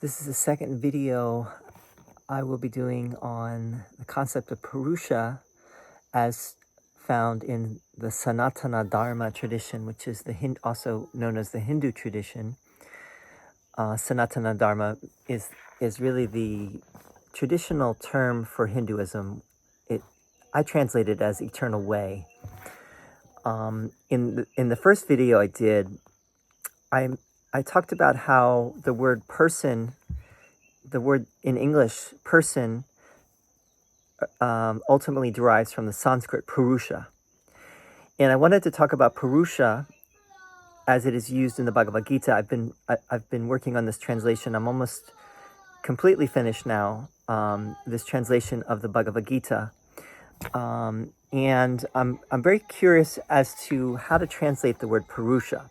This is the second video I will be doing on the concept of Purusha as found in the Sanatana Dharma tradition, which is also known as the Hindu tradition. Sanatana Dharma is really the traditional term for Hinduism. I translate it as eternal way. In the first video I did, I talked about how the word person, the word in English, person, ultimately derives from the Sanskrit Purusha. And I wanted to talk about Purusha as it is used in the Bhagavad Gita. I've been working on this translation. I'm almost completely finished now, this translation of the Bhagavad Gita. And I'm very curious as to how to translate the word Purusha.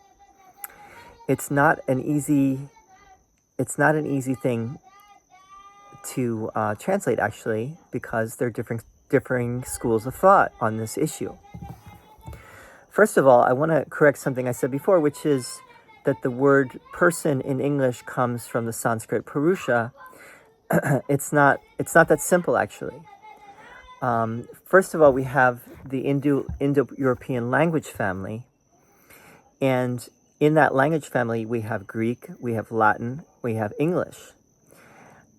It's not an easy thing to translate, actually, because there are differing schools of thought on this issue. First of all, I want to correct something I said before, which is that the word person in English comes from the Sanskrit Purusha. It's not that simple, actually. First of all, we have the Indo-European language family, and in that language family, we have Greek, we have Latin, we have English,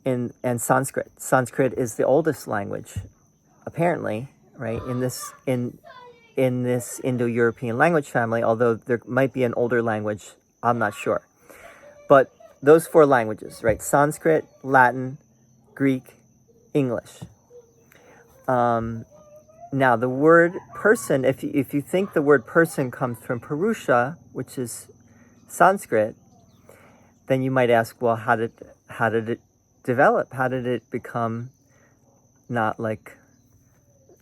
and Sanskrit. Sanskrit is the oldest language, apparently, right? In this Indo-European language family, although there might be an older language, I'm not sure. But those four languages, right? Sanskrit, Latin, Greek, English. Now, the word person, if you think the word person comes from Purusha, which is Sanskrit, then you might ask, well, how did it develop? How did it become not like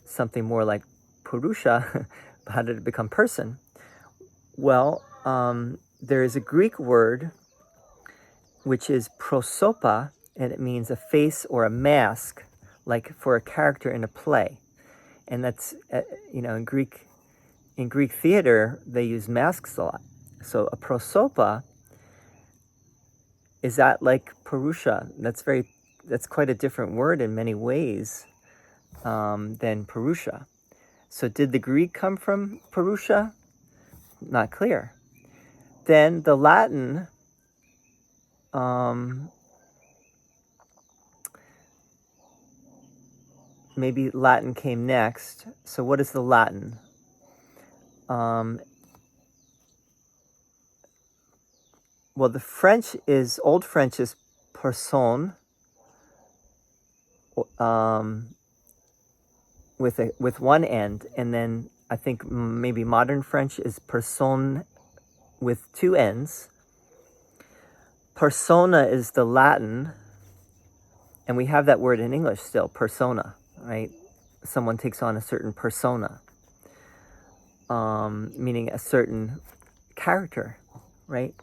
something more like Purusha? How did it become person? Well, there is a Greek word which is prosopa, and it means a face or a mask, like for a character in a play. And that's, in Greek theater, they use masks a lot. So a prosopa, is that like Purusha? That's quite a different word in many ways than Purusha. So did the Greek come from Purusha? Not clear. Then the Latin, maybe Latin came next. So what is the Latin? Well, the Old French is personne, with one end, and then I think maybe modern French is personne with two ends. Persona is the Latin, and we have that word in English still, persona, right? Someone takes on a certain persona, meaning a certain character, right?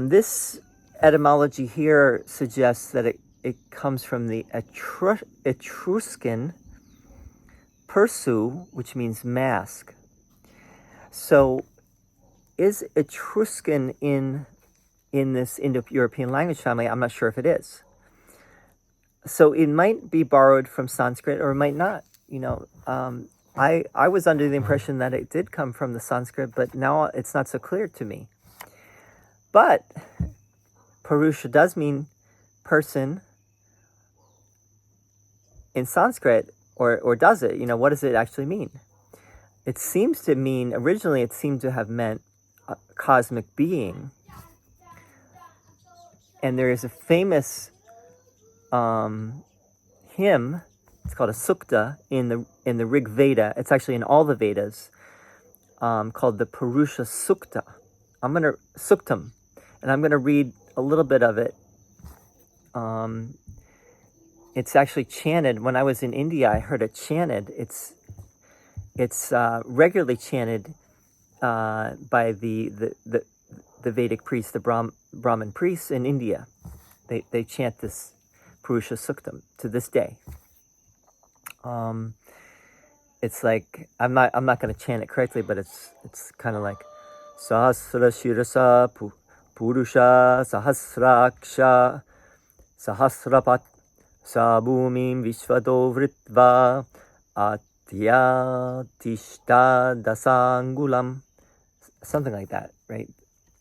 This etymology here suggests that it comes from the Etruscan persu, which means mask. So is Etruscan in this Indo-European language family? I'm not sure if it is. So it might be borrowed from Sanskrit, or it might not. I was under the impression that it did come from the Sanskrit, but now it's not so clear to me. But Purusha does mean person in Sanskrit, or does it? What does it actually mean? It seems to mean, originally it seemed to have meant a cosmic being. And there is a famous hymn, it's called a sukta in the Rig Veda. It's actually in all the Vedas, called the Purusha Sukta. Suktam, and I'm gonna read a little bit of it. It's actually chanted. When I was in India, I heard it chanted. It's regularly chanted by the Vedic priests, the Brahmin priests in India. They chant this Purusha Suktam to this day. It's like, I'm not going to chant it correctly, but it's kind of like Sahasra Shirasa Purusha Sahasraksha Sahasrapat Sabhumim Vishvado Vritva Atyatishta Dasangulam. Something like that, right?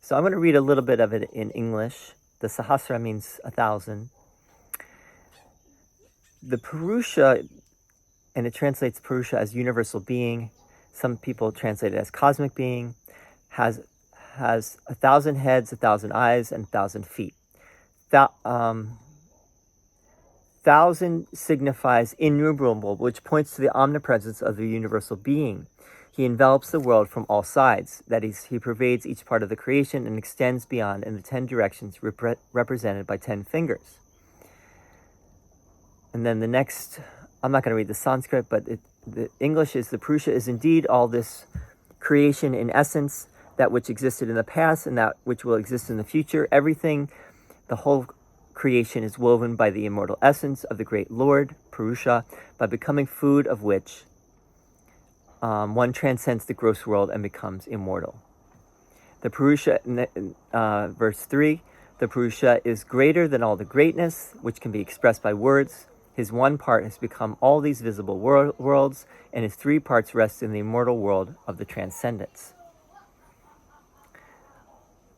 So I'm going to read a little bit of it in English. The Sahasra means 1,000. The Purusha, and it translates Purusha as universal being. Some people translate it as cosmic being. Has 1,000 heads, 1,000 eyes, and 1,000 feet. 1,000 signifies innumerable, which points to the omnipresence of the universal being. He envelops the world from all sides. That is, he pervades each part of the creation and extends beyond in the 10 directions represented by 10 fingers. And then the next, I'm not going to read the Sanskrit, but the English is, the Purusha is indeed all this creation in essence, that which existed in the past and that which will exist in the future. Everything, the whole creation is woven by the immortal essence of the great Lord, Purusha, by becoming food of which one transcends the gross world and becomes immortal. The Purusha, verse 3, the Purusha is greater than all the greatness, which can be expressed by words. His one part has become all these visible worlds, and his 3 parts rest in the immortal world of the transcendence.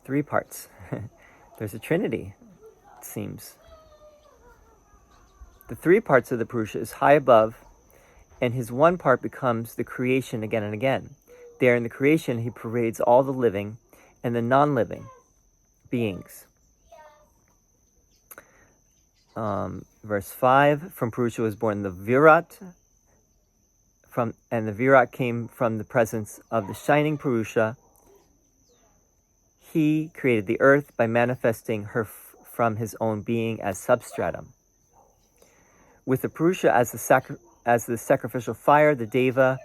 3 parts. There's a trinity, it seems. The 3 parts of the Purusha is high above, and his one part becomes the creation again and again. There in the creation, he pervades all the living and the non-living beings. Verse 5, from Purusha was born the Virat, and the Virat came from the presence of the shining Purusha. He created the earth by manifesting her from his own being as substratum. With the Purusha as the sacrificial fire, the Deva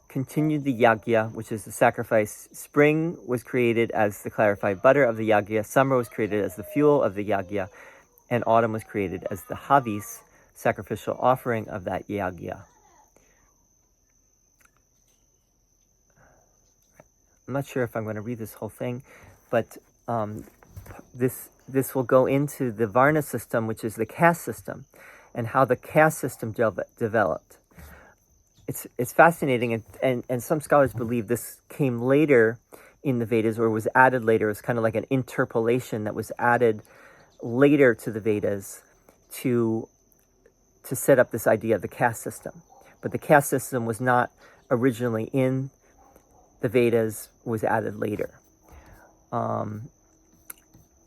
continued the Yagya, which is the sacrifice. Spring was created as the clarified butter of the Yagya. Summer was created as the fuel of the Yagya. And autumn was created as the Havis, sacrificial offering of that Yagya. I'm not sure if I'm going to read this whole thing, but this will go into the Varna system, which is the caste system, and how the caste system developed. It's fascinating, and some scholars believe this came later in the Vedas, or was added later. It's kind of like an interpolation that was added later to the Vedas to set up this idea of the caste system. But the caste system was not originally in the Vedas, was added later.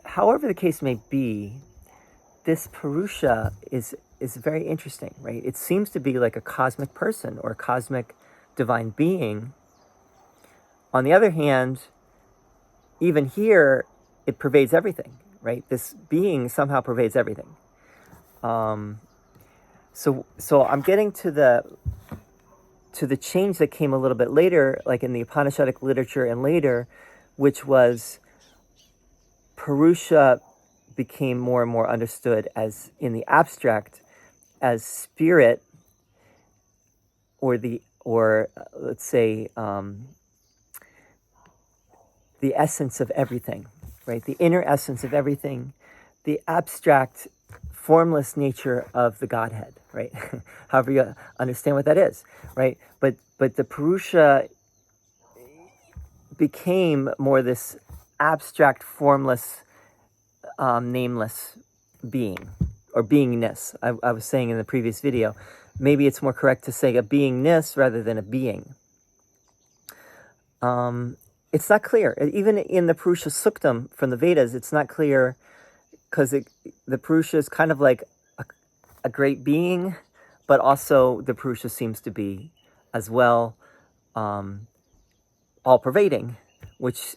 However the case may be, this Purusha is very interesting, right? It seems to be like a cosmic person or a cosmic divine being. On the other hand, even here, it pervades everything, right? This being somehow pervades everything. So I'm getting to the change that came a little bit later, like in the Upanishadic literature and later, which was Purusha became more and more understood as, in the abstract, as spirit, or let's say the essence of everything, right? The inner essence of everything, the abstract, formless nature of the Godhead, right? However you understand what that is, right? But the Purusha became more this abstract, formless, nameless being, or beingness. I was saying in the previous video, maybe it's more correct to say a beingness rather than a being. It's not clear. Even in the Purusha Suktam from the Vedas, it's not clear, because the Purusha is kind of like a great being, but also the Purusha seems to be as well all-pervading, which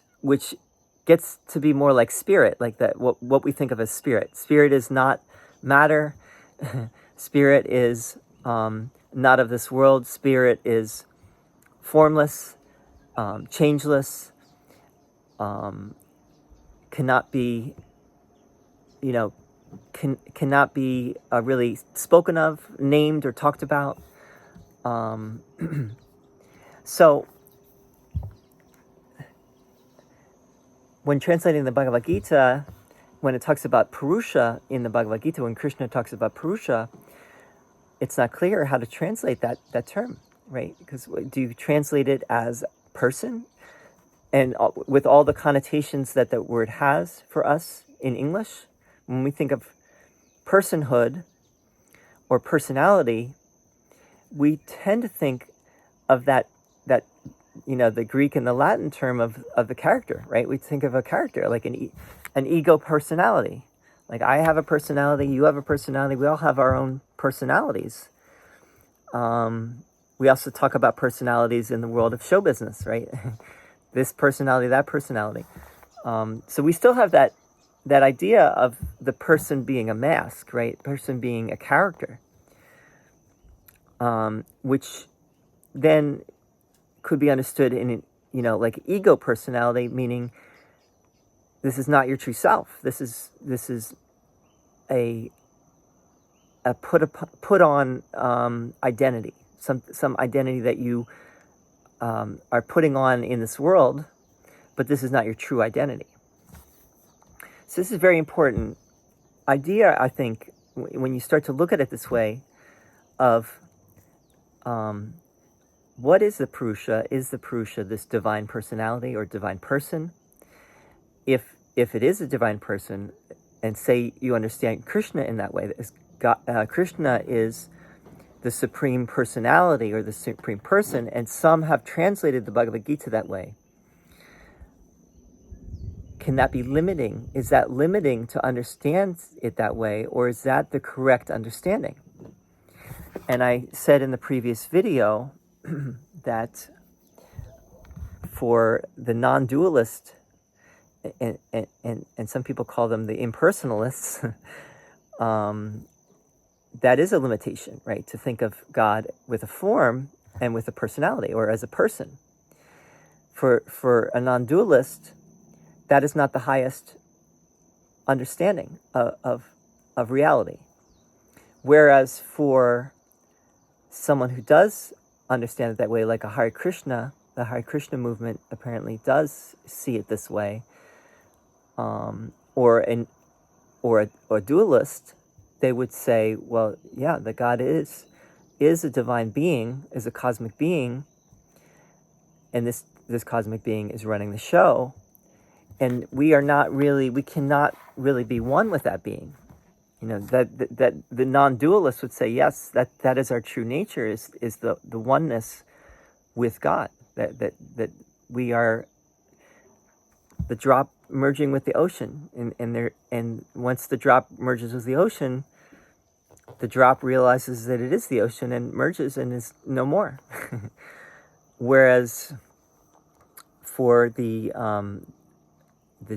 gets to be more like spirit, like that what we think of as spirit. Spirit is not matter. Spirit is not of this world. Spirit is formless, changeless, cannot be, cannot be really spoken of, named, or talked about. So when translating the Bhagavad Gita, when it talks about Purusha in the Bhagavad Gita, when Krishna talks about Purusha, it's not clear how to translate that term, right? Because do you translate it as person? And with all the connotations that the word has for us in English, when we think of personhood or personality, we tend to think of that the Greek and the Latin term of the character, right? We think of a character like an ego personality. Like I have a personality, you have a personality, we all have our own personalities. We also talk about personalities in the world of show business, right? This personality, that personality. So we still have that idea of the person being a mask, right? Person being a character, which then could be understood in, like ego personality, meaning this is not your true self. This is a put on identity, some identity that you are putting on in this world, but this is not your true identity. So this is a very important idea, I think, when you start to look at it this way, of what is the Purusha? Is the Purusha this divine personality or divine person? If it is a divine person, and say you understand Krishna in that way, Krishna is the supreme personality or the supreme person, and some have translated the Bhagavad Gita that way. Can that be limiting? Is that limiting to understand it that way, or is that the correct understanding? And I said in the previous video that for the non-dualist, and some people call them the impersonalists, that is a limitation, right? To think of God with a form and with a personality, or as a person. For a non-dualist, that is not the highest understanding of reality. Whereas for someone who does understand it that way, like a Hare Krishna, the Hare Krishna movement apparently does see it this way, or a dualist, they would say, well, yeah, the God is a divine being, is a cosmic being, and this cosmic being is running the show, and we cannot really be one with that being. That the non-dualist would say, yes, that is our true nature, is the oneness with God, that we are the drop merging with the ocean, and once the drop merges with the ocean, the drop realizes that it is the ocean and merges and is no more. Whereas for the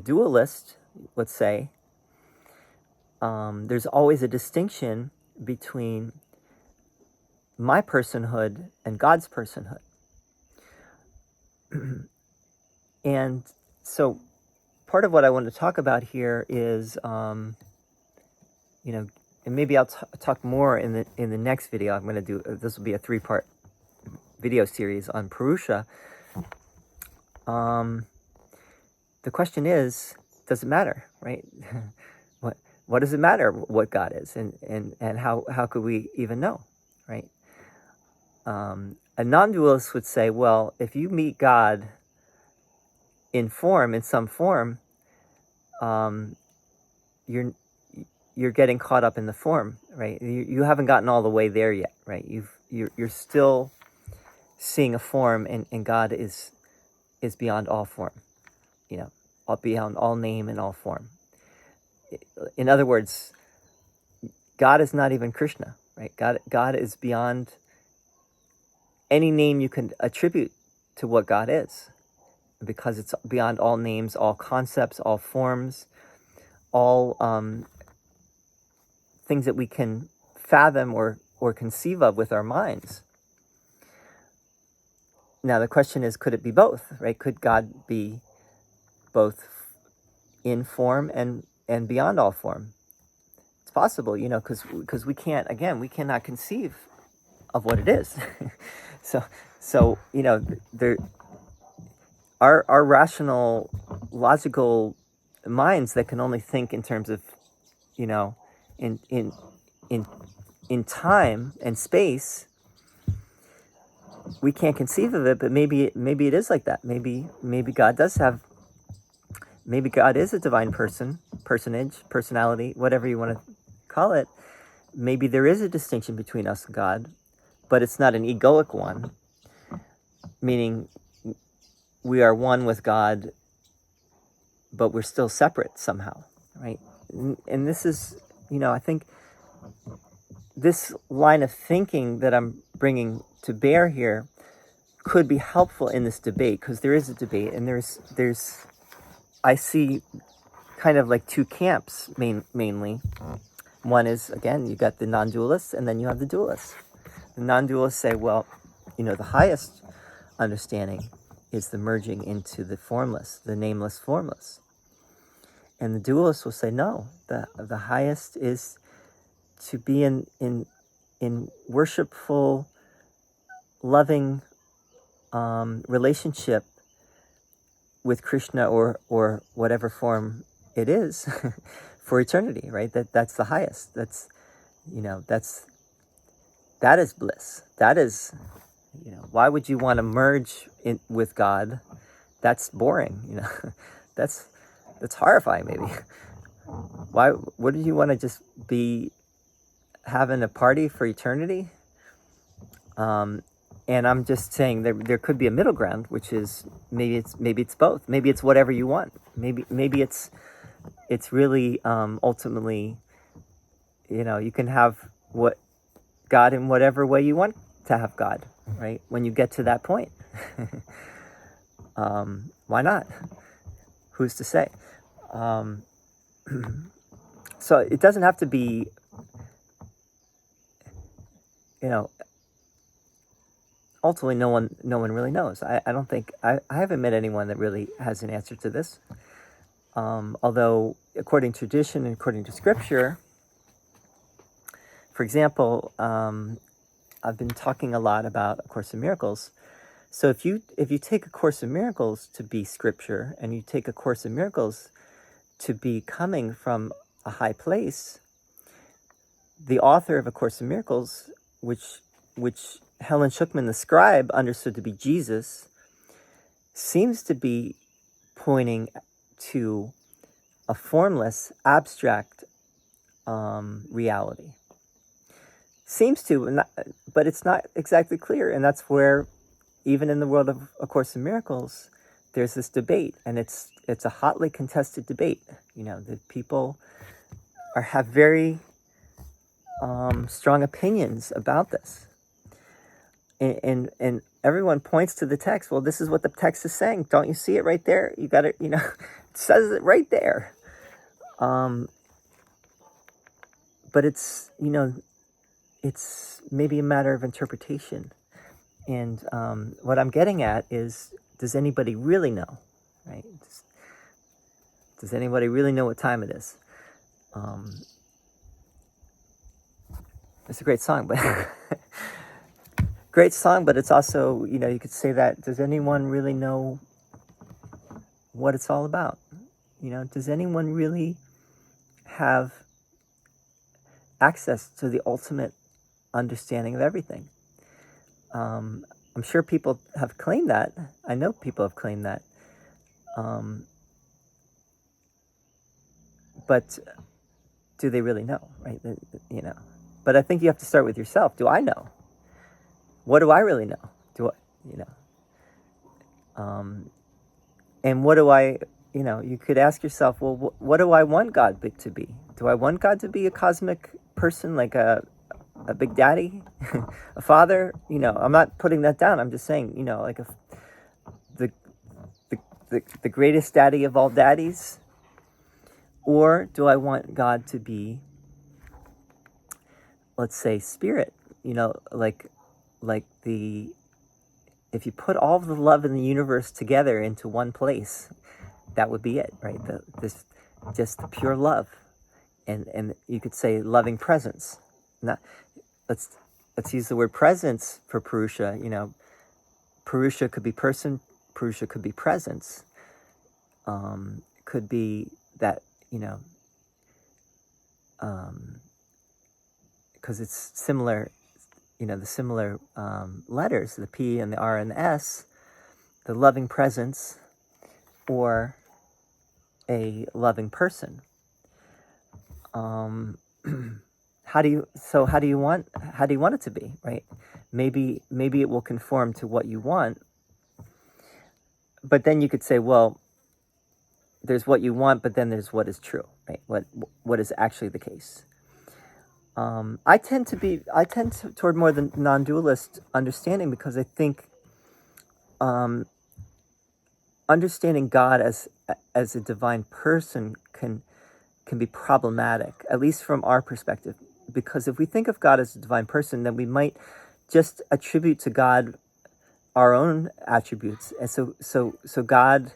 dualist, let's say, there's always a distinction between my personhood and God's personhood. And so part of what I want to talk about here is, and maybe I'll talk more in the next video. I'm going to do, this will be a 3-part video series on Purusha. The question is, does it matter, right? What does it matter what God is, and how could we even know, right? A non-dualist would say, well, if you meet God in some form, you're getting caught up in the form, right? You haven't gotten all the way there yet, right? You're still seeing a form, and God is beyond all form, beyond all name and all form. In other words, God is not even Krishna, right? God is beyond any name you can attribute to what God is, because it's beyond all names, all concepts, all forms, all things that we can fathom or conceive of with our minds. Now the question is, could it be both, right? Could God be both in form and beyond all form? It's possible, because we cannot conceive of what it is. so there, our rational, logical minds that can only think in terms of, you know, in in time and space, we can't conceive of it. But maybe it is like that. Maybe God does have. Maybe God is a divine personage, personality, whatever you want to call it. Maybe there is a distinction between us and God, but it's not an egoic one, meaning we are one with God, but we're still separate somehow, right? And this is, I think this line of thinking that I'm bringing to bear here could be helpful in this debate, because there is a debate, and there's I see kind of like two camps mainly. One is, again, you got the non-dualists, and then you have the dualists. The non-dualists say, well, the highest understanding is the merging into the formless, the nameless formless. And the dualists will say, no, the highest is to be in worshipful, loving relationship with Krishna or whatever form it is for eternity, right? That's the highest. That is bliss. That is, why would you want to merge with God? That's boring, that's horrifying maybe. Why wouldn't you want to just be having a party for eternity? And I'm just saying there could be a middle ground, which is maybe it's both. Maybe it's whatever you want. Maybe it's really ultimately, you can have what God in whatever way you want to have God, right? When you get to that point, why not? Who's to say? So it doesn't have to be, ultimately, no one really knows. I don't think I haven't met anyone that really has an answer to this. Although, according to tradition and according to scripture, for example, I've been talking a lot about A Course in Miracles. So if you take A Course in Miracles to be scripture, and you take A Course in Miracles to be coming from a high place, the author of A Course in Miracles, which Helen Schuckman, the scribe, understood to be Jesus, seems to be pointing to a formless, abstract reality. Seems to, but it's not exactly clear. And that's where, even in the world of A Course in Miracles, there's this debate, and it's a hotly contested debate. The people have very strong opinions about this. And everyone points to the text. Well, this is what the text is saying. Don't you see it right there? You got it. It says it right there. But it's it's maybe a matter of interpretation. And what I'm getting at is, does anybody really know, right? Does anybody really know what time it is? It's a great song, but great song, but it's also, you could say that, does anyone really know what it's all about? Does anyone really have access to the ultimate understanding of everything? I'm sure people have claimed that. I know people have claimed that. But do they really know, right? But I think you have to start with yourself. Do I know? What do I really know? And what do I, you could ask yourself, well, what do I want God to be? Do I want God to be a cosmic person, like a big daddy, a father? I'm not putting that down. I'm just saying, like the greatest daddy of all daddies? Or do I want God to be, let's say, spirit? If you put all of the love in the universe together into one place, that would be it, right? Just the pure love, and you could say loving presence. Let's use the word presence for Purusha. Purusha could be person, Purusha could be presence, could be that, because it's similar, the similar letters, the P and the R and the S, the loving presence, or a loving person. How do you want it to be, right? Maybe it will conform to what you want, but then you could say, well, there's what you want, but then there's what is true, right? What is actually the case. I tend toward more the non-dualist understanding, because I think understanding God as a divine person can be problematic, at least from our perspective. Because if we think of God as a divine person, then we might just attribute to God our own attributes, and so God,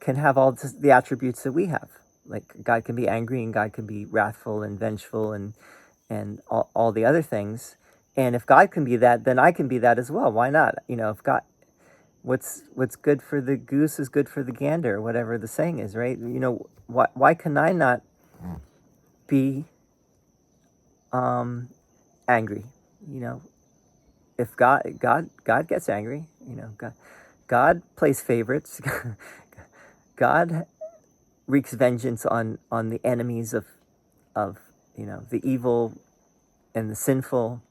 can have all the attributes that we have. Like God can be angry, and God can be wrathful and vengeful, and all the other things. And if God can be that, then I can be that as well. Why not? If God, what's good for the goose is good for the gander, whatever the saying is, right? Why can I not be angry? If God gets angry, God plays favorites. God wreaks vengeance on the enemies of the evil and the sinful,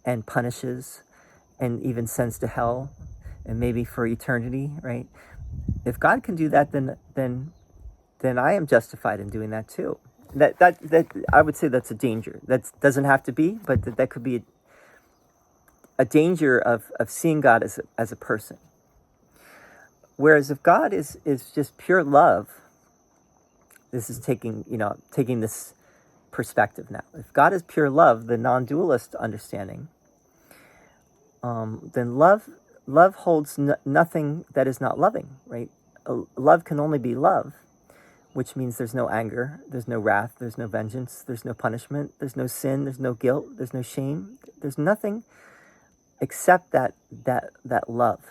and punishes, and even sends to hell, and maybe for eternity, right? If God can do that, then I am justified in doing that too. That I would say that's a danger. That doesn't have to be, but that could be a danger of seeing God as a person. Whereas if God is just pure love, this is taking this perspective now. If God is pure love, the non-dualist understanding, then love holds nothing that is not loving, right? Love can only be love, which means there's no anger, there's no wrath, there's no vengeance, there's no punishment, there's no sin, there's no guilt, there's no shame, there's nothing except that love.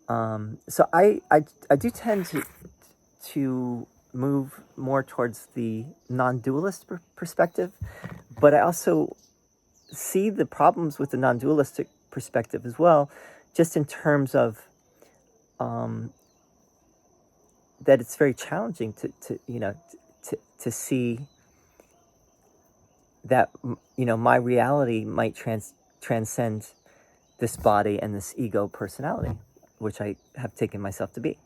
So I do tend to move more towards the non-dualist perspective, but I also see the problems with the non-dualistic perspective as well, just in terms of that it's very challenging to see that my reality might transcend this body and this ego personality, which I have taken myself to be.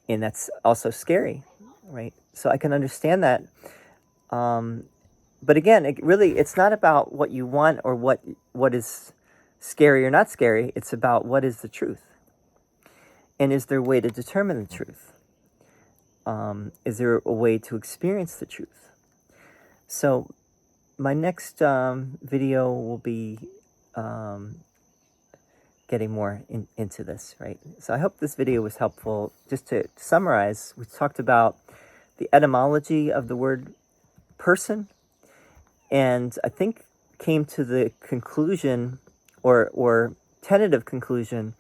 And that's also scary, right? So I can understand that. But again, it's not about what you want or what is scary or not scary. It's about what is the truth. And is there a way to determine the truth? Is there a way to experience the truth? So my next video will be getting more into this, right? So I hope this video was helpful. Just to summarize, we talked about the etymology of the word person, and I think came to the conclusion or tentative conclusion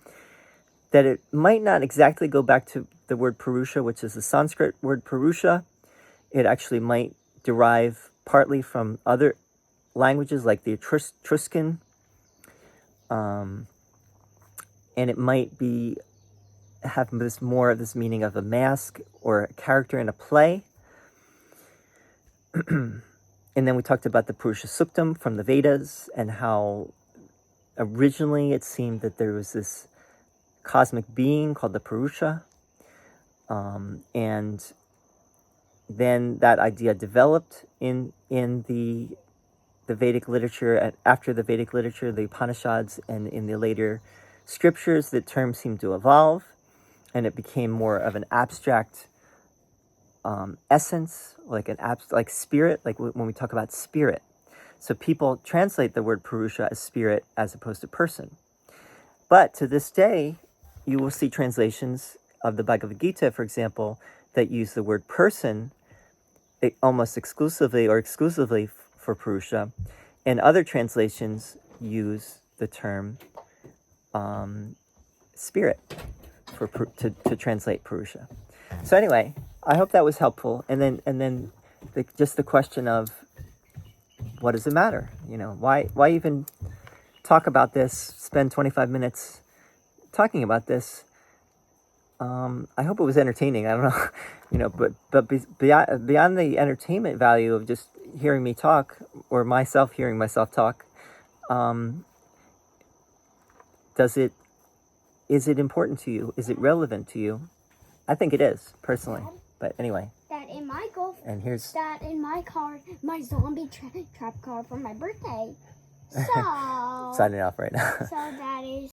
that it might not exactly go back to the word Purusha, which is the Sanskrit word Purusha. It actually might derive partly from other languages like the Etruscan, and it might have more of this meaning of a mask or a character in a play. And then we talked about the Purusha Suktam from the Vedas, and how originally it seemed that there was this cosmic being called the Purusha, and then that idea developed in the Vedic literature, and after the Vedic literature, the Upanishads, and in the later scriptures, the term seemed to evolve, and it became more of an abstract essence, like spirit, like when we talk about spirit. So people translate the word Purusha as spirit as opposed to person. But to this day, you will see translations of the Bhagavad Gita, for example, that use the word person almost exclusively for Purusha, and other translations use the term spirit to translate Purusha. So anyway, I hope that was helpful. And then just the question of, what does it matter? Why even talk about this? Spend 25 minutes talking about this. I hope it was entertaining. I don't know, but beyond the entertainment value of just hearing me talk, or myself hearing myself talk, is it important to you? Is it relevant to you? I think it is, personally. But anyway. That in my golf. And here's that in my card, my zombie trap card for my birthday. So signing off right now. So that is.